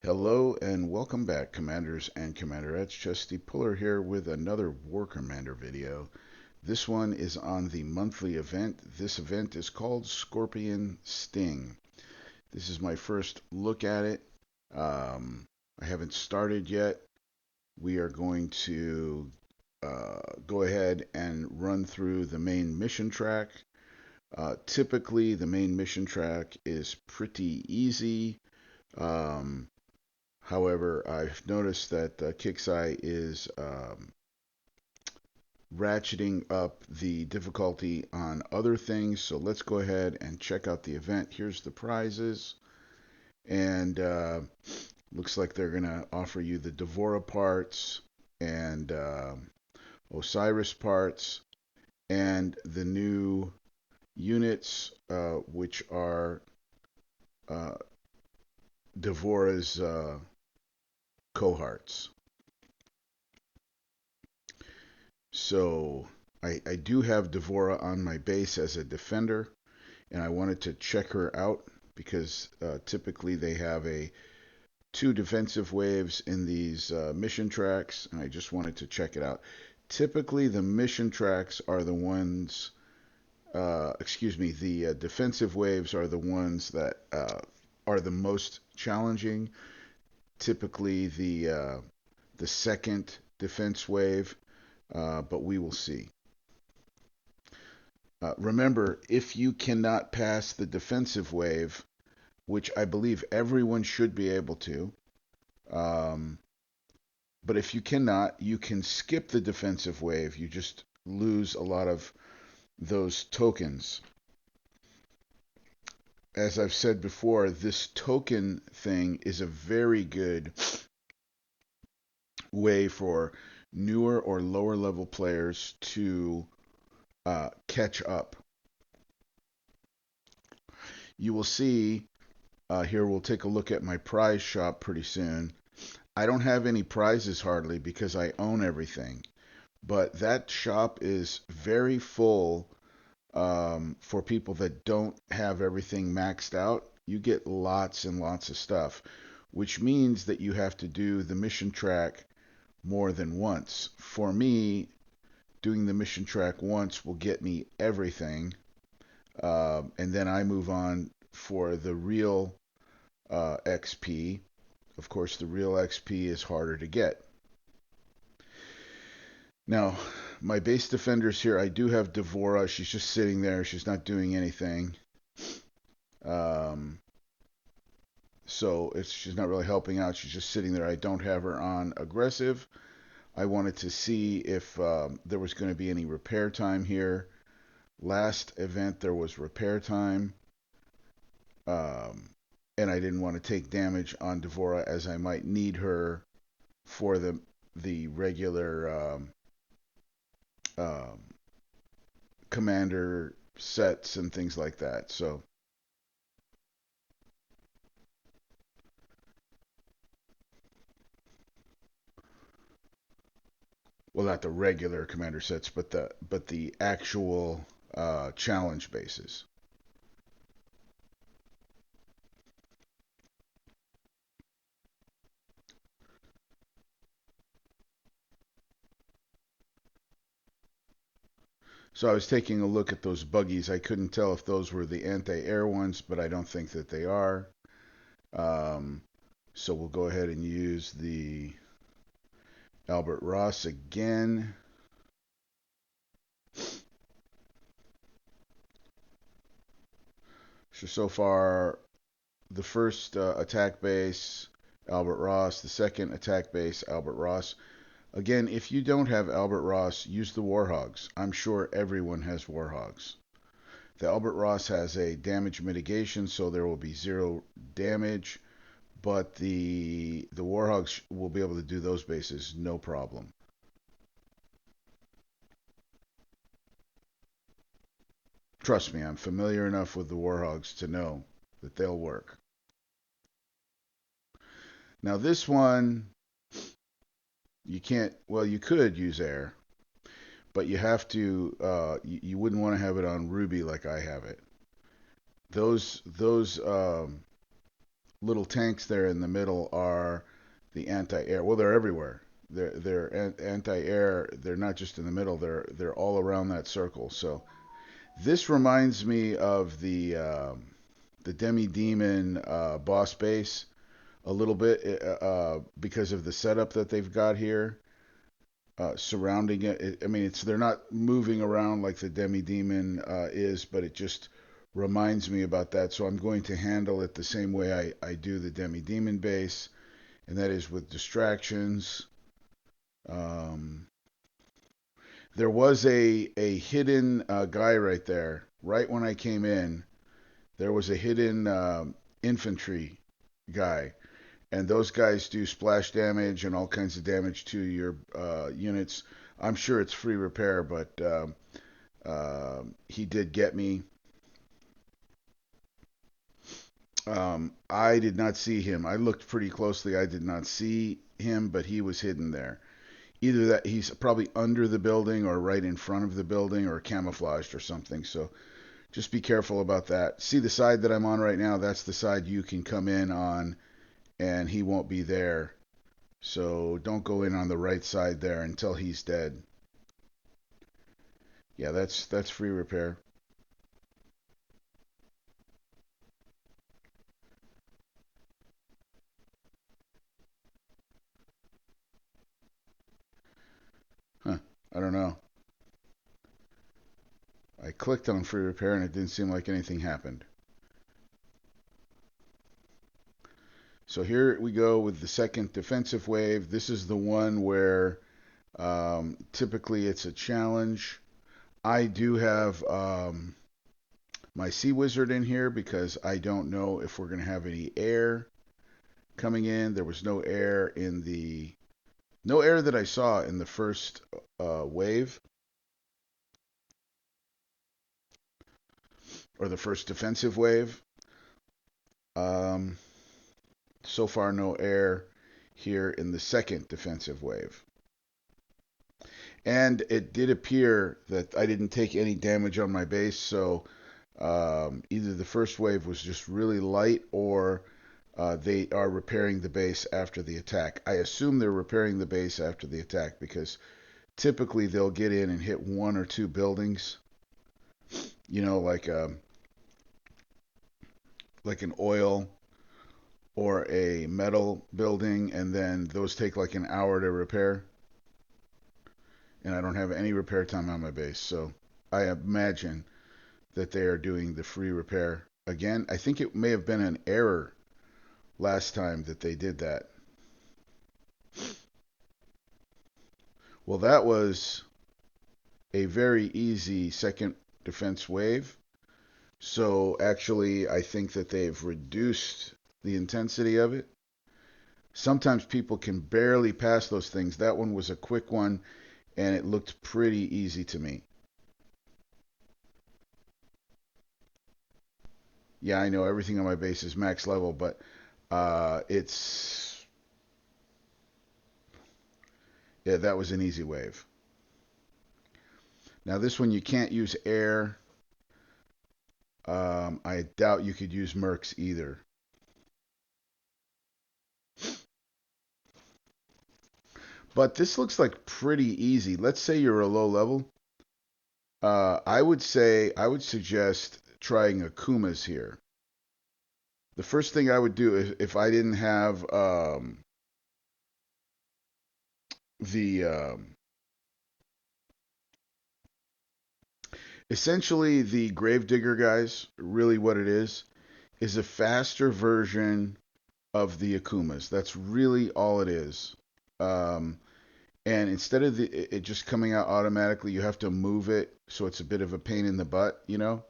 Hello and welcome back, Commanders and Commanderettes. Chesty Puller here with another War Commander video. This one is on the monthly event. This event is called Scorpion Sting. This is my first look at it. I haven't started yet. We are going to go ahead and run through the main mission track. Typically, the main mission track is pretty easy. Um, However, I've noticed that Kixeye is ratcheting up the difficulty on other things. So let's go ahead and check out the event. Here's the prizes. And looks like they're going to offer you the Devora parts and Osiris parts and the new units, which are uh, Devora's cohorts. So I do have Devora on my base as a defender, and I wanted to check her out because typically they have a two defensive waves in these mission tracks, and I just wanted to check it out. Typically, the mission tracks are the ones, excuse me, the defensive waves are the ones that are the most challenging. Typically, the second defense wave, but we will see. Remember, if you cannot pass the defensive wave, which I believe everyone should be able to, um, but if you cannot, you can skip the defensive wave. You just lose a lot of those tokens. As I've said before, this token thing is a very good way for newer or lower level players to catch up. You will see here, we'll take a look at my prize shop pretty soon. I don't have any prizes hardly because I own everything. But that shop is very full for people that don't have everything maxed out. You get lots and lots of stuff, which means that you have to do the mission track more than once. For me, doing the mission track once will get me everything, and then I move on for the real XP. Of course, the real XP is harder to get. Now, my base defenders here, I do have Devora. She's just sitting there. She's not doing anything. Um, so she's not really helping out. She's just sitting there. I don't have her on aggressive. I wanted to see if there was going to be any repair time here. Last event, there was repair time. Um, and I didn't want to take damage on Devora as I might need her for the regular um, commander sets and things like that. So, well, not the regular commander sets, but the actual challenge bases. So I was taking a look at those buggies. I couldn't tell if those were the anti-air ones, but I don't think that they are. Um, so we'll go ahead and use the Albert Ross again. So far, the first attack base, Albert Ross. The second attack base, Albert Ross. Again, if you don't have Albert Ross, use the Warhogs. I'm sure everyone has Warhogs. The Albert Ross has a damage mitigation, so there will be zero damage, but the Warhogs will be able to do those bases no problem. Trust me, I'm familiar enough with the Warhogs to know that they'll work. Now this one, you can't. Well, you could use air, but you have to. You wouldn't want to have it on Ruby like I have it. Those little tanks there in the middle are the anti-air. Well, they're everywhere. They're anti-air. They're not just in the middle. They're all around that circle. So this reminds me of the Demi Demon boss base a little bit because of the setup that they've got here surrounding it. I mean, it's they're not moving around like the Demi Demon is, but it just reminds me about that. So I'm going to handle it the same way I do the Demi Demon base, and that is with distractions. Um, there was a hidden guy right there. Right when I came in, there was a hidden infantry guy, and those guys do splash damage and all kinds of damage to your units. I'm sure it's free repair, but he did get me. I did not see him. I looked pretty closely. I did not see him, but he was hidden there. Either that he's probably under the building or right in front of the building or camouflaged or something. So just be careful about that. See the side that I'm on right now? That's the side you can come in on, and he won't be there. So don't go in on the right side there until he's dead. Yeah, that's free repair. Huh. I don't know. I clicked on free repair and it didn't seem like anything happened. So here we go with the second defensive wave. This is the one where typically it's a challenge. I do have my Sea Wizard in here because I don't know if we're going to have any air coming in. There was no air that I saw in the first wave or the first defensive wave. Um, so far, no air here in the second defensive wave. And it did appear that I didn't take any damage on my base, so either the first wave was just really light or they are repairing the base after the attack. I assume they're repairing the base after the attack because typically they'll get in and hit one or two buildings, you know, like an oil or a metal building, and then those take like an hour to repair. And I don't have any repair time on my base, so I imagine that they are doing the free repair again. I think it may have been an error last time that they did that. Well, that was a very easy second defense wave. So actually, I think that they've reduced the intensity of it. Sometimes people can barely pass those things. That one was a quick one, and it looked pretty easy to me. Yeah, I know everything on my base is max level, but it's yeah, that was an easy wave. Now this one you can't use air. I doubt you could use Mercs either. But this looks like pretty easy. Let's say you're a low level. I would suggest trying Akumas here. The first thing I would do if I didn't have the essentially the Gravedigger guys, really what it is a faster version of the Akumas. That's really all it is. Um, and instead of it just coming out automatically, you have to move it, so it's a bit of a pain in the butt, you know?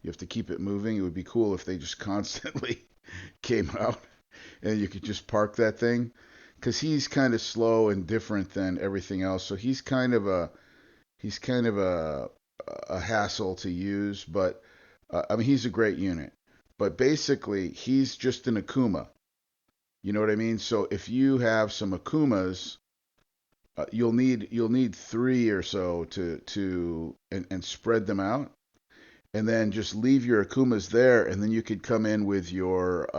You have to keep it moving. It would be cool if they just constantly came out and you could just park that thing. Because he's kind of slow and different than everything else. So he's kind of a hassle to use, but I mean he's a great unit. But basically, he's just an Akuma. You know what I mean? So if you have some Akumas, you'll need three or so and spread them out, and then just leave your Akumas there, and then you could come in with your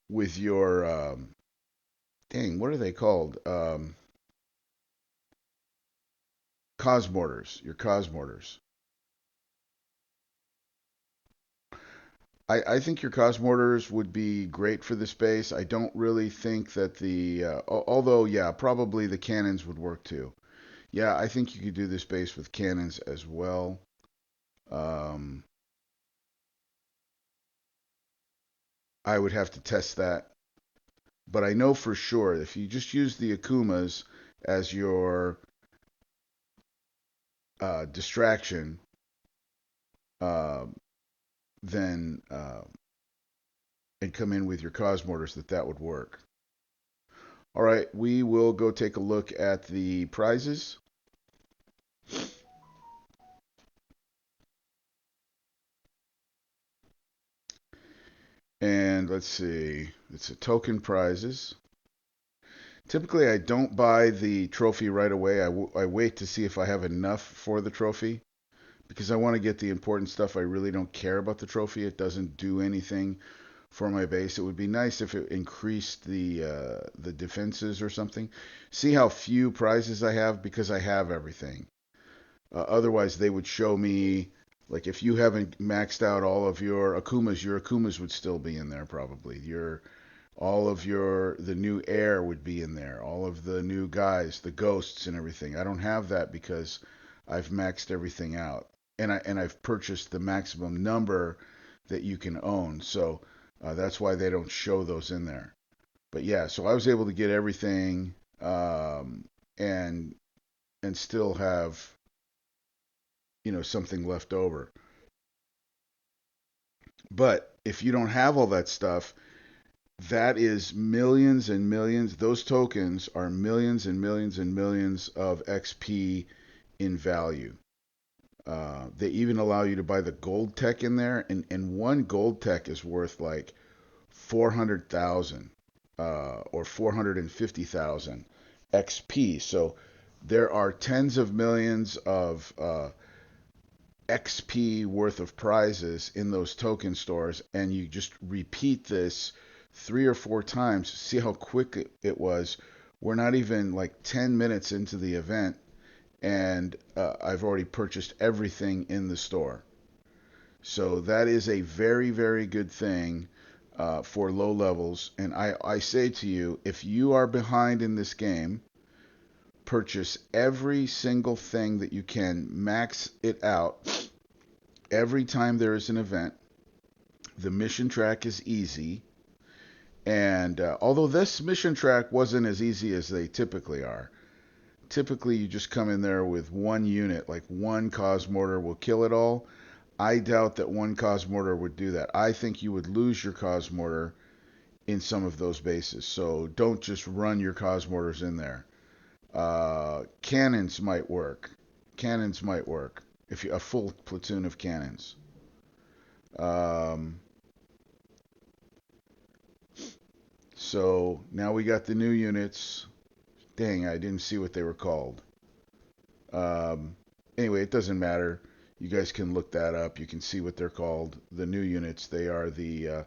with your dang, what are they called? Cosmortars, your cosmortars. I think your cosmortars would be great for the space. I don't really think that although yeah, probably the cannons would work too. Yeah, I think you could do the space with cannons as well. Um, I would have to test that, but I know for sure if you just use the Akumas as your distraction, uh, then and come in with your cosmortars, that would work. All right, we will go take a look at the prizes. And let's see, it's a token prizes. Typically, I don't buy the trophy right away. I wait to see if I have enough for the trophy because I want to get the important stuff. I really don't care about the trophy. It doesn't do anything for my base. It would be nice if it increased the defenses or something. See how few prizes I have because I have everything. Otherwise, they would show me like if you haven't maxed out all of your Akumas would still be in there probably. Your all of your the new air would be in there. All of the new guys, the ghosts and everything. I don't have that because I've maxed everything out, and I've purchased the maximum number that you can own. So that's why they don't show those in there. But yeah, so I was able to get everything and still have something left over. But if you don't have all that stuff, that is millions and millions. Those tokens are millions and millions and millions of XP in value. They even allow you to buy the gold tech in there, and one gold tech is worth like 400,000 or 450,000 XP. So there are tens of millions of XP worth of prizes in those token stores, and you just repeat this 3 or 4 times. See how quick it was. We're not even like 10 minutes into the event, and I've already purchased everything in the store. So that is a very, very good thing for low levels. And I say to you, if you are behind in this game, purchase every single thing that you can, max it out every time there is an event. The mission track is easy. And although this mission track wasn't as easy as they typically are, typically you just come in there with one unit, like one Cosmortar will kill it all. I doubt that one Cosmortar would do that. I think you would lose your Cosmortar in some of those bases. So don't just run your Cosmortars in there. Cannons might work. Cannons might work. If you a full platoon of cannons. Um, so now we got the new units. Dang, I didn't see what they were called. Um, anyway, it doesn't matter. You guys can look that up. You can see what they're called. The new units. They are the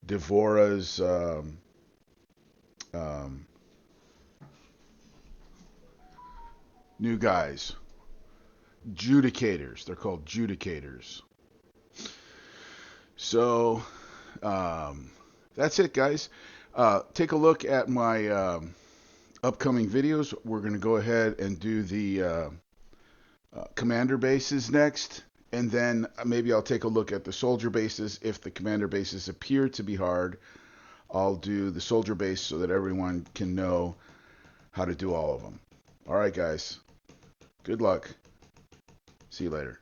Devora's um, new guys. Judicators. They're called Judicators. So um, that's it, guys. Take a look at my upcoming videos. We're going to go ahead and do the commander bases next. And then maybe I'll take a look at the soldier bases. If the commander bases appear to be hard, I'll do the soldier base so that everyone can know how to do all of them. All right, guys. Good luck. See you later.